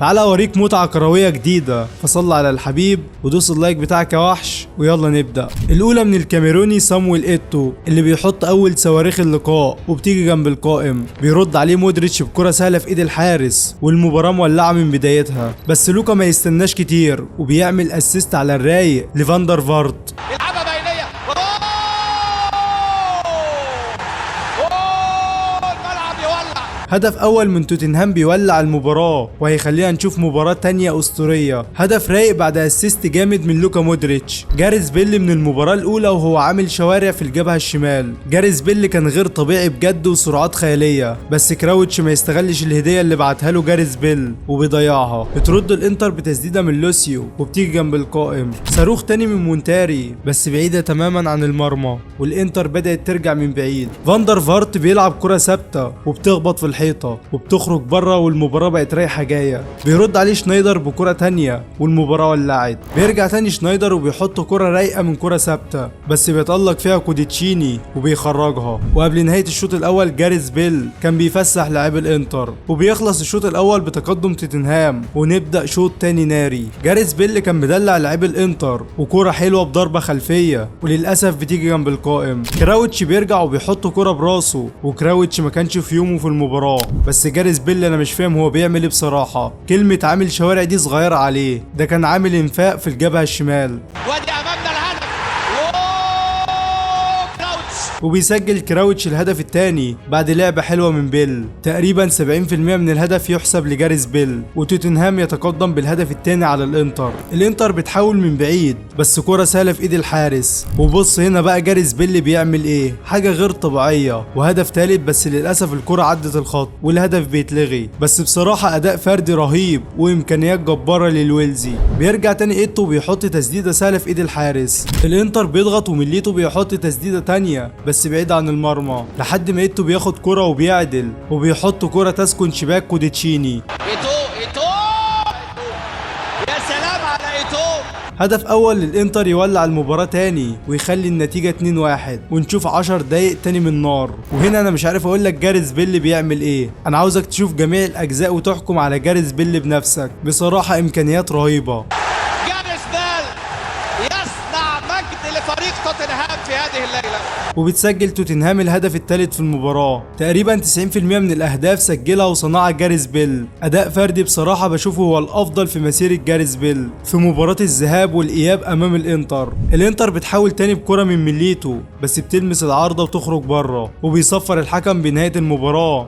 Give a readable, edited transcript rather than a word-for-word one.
تعالى اوريك متعة كروية جديدة، فصل على الحبيب ودوس اللايك بتاعك يا وحش ويلا نبدأ. الأولى من الكاميروني صامويل إيتو اللي بيحط أول صواريخ اللقاء وبتيجي جنب القائم، بيرد عليه مودريتش بكرة سهلة في إيد الحارس والمباراة مولعة من بدايتها، بس لوكا ما يستناش كتير وبيعمل أسيست على الرايق لفاندر فارت. هدف اول من توتنهام بيولع المباراة وهيخلينا نشوف مباراة تانية اسطورية. هدف رايق بعد اسيست جامد من لوكا مودريتش. جاريث بيل من المباراة الاولى وهو عامل شوارع في الجبهة الشمال. جاريث بيل كان غير طبيعي بجد وسرعات خيالية، بس كراوتش ما يستغلش الهدية اللي بعتها له جاريث بيل وبيضيعها. بترد الانتر بتسديدة من لوسيو وبتيجي جنب القائم. صاروخ تاني من مونتاري بس بعيدة تماما عن المرمى والانتر بدأت ترجع من بعيد. فاندر فارت بيلعب كرة ثابتة وبتخبط في الحيطة وبتخرج بره والمباراة بقت رايحة جاية. بيرد عليه شنايدر بكرة تانية والمباراة ولعت. بيرجع تاني شنايدر وبيحط كرة رايقة من كرة ثابتة بس بيتألق فيها كوديتشيني وبيخرجها. وقبل نهاية الشوط الأول جاريث بيل كان بيفسح لاعب الانتر وبيخلص الشوط الأول بتقدم توتنهام ونبدأ شوط تاني ناري. جاريث بيل كان مدلع لاعب الانتر وكرة حلوة بضربة خلفية وللأسف بتيجي جنب القائم. كراوتش بيرجع وبيحط كرة براسه وكراوتش ما كانش في يومه في المباراة، بس جاريث بيل انا مش فاهم هو بيعمل ايه بصراحه. كلمه عامل شوارع دي صغيره عليه، ده كان عامل انفاق في الجبهه الشمال. وادي امامنا الهدف. كراوتش وبيسجل كراوتش الهدف الثاني بعد لعبه حلوه من بيل. تقريبا 70% من الهدف يحسب لجاريث بيل وتوتنهام يتقدم بالهدف الثاني على الانتر. الانتر بتحاول من بعيد بس كرة سهله في ايد الحارس. وبص هنا بقى جاريث بيل بيعمل ايه، حاجه غير طبيعيه. وهدف ثالث بس للاسف الكرة عدت الخط والهدف بيتلغي. بس بصراحه اداء فردي رهيب وامكانيات جباره للويلزي. بيرجع تاني ايتو بيحط تسديده سهله في ايد الحارس. الانتر بيضغط وميليتو بيحط تسديده تانية بس بعيد عن المرمى لحد ما ايتو بياخد كرة وبيعدل وبيحط كرة تسكن شباك كوديتشيني. ايتو يا سلام على ايتو. هدف اول للانتر يولع المباراة تاني ويخلي النتيجة 2-1 ونشوف 10 دقايق تاني من نار. وهنا انا مش عارف اقول لك جاريث بيل بيعمل ايه. انا عاوزك تشوف جميع الاجزاء وتحكم على جاريث بيل بنفسك. بصراحة امكانيات رهيبة. جاريث بيل يصنع مجد لفريق توتنهام في هذه الليلة. وبتسجل توتنهام الهدف الثالث في المباراة. تقريبا 90% من الاهداف سجلها وصنعها جاريث بيل. اداء فردي بصراحة بشوفه هو الافضل في مسيرة جاريث بيل في مباراة الذهاب والاياب امام الانتر. الانتر بتحاول تاني بكرة من ميليتو بس بتلمس العارضة وتخرج بره وبيصفر الحكم بنهاية المباراة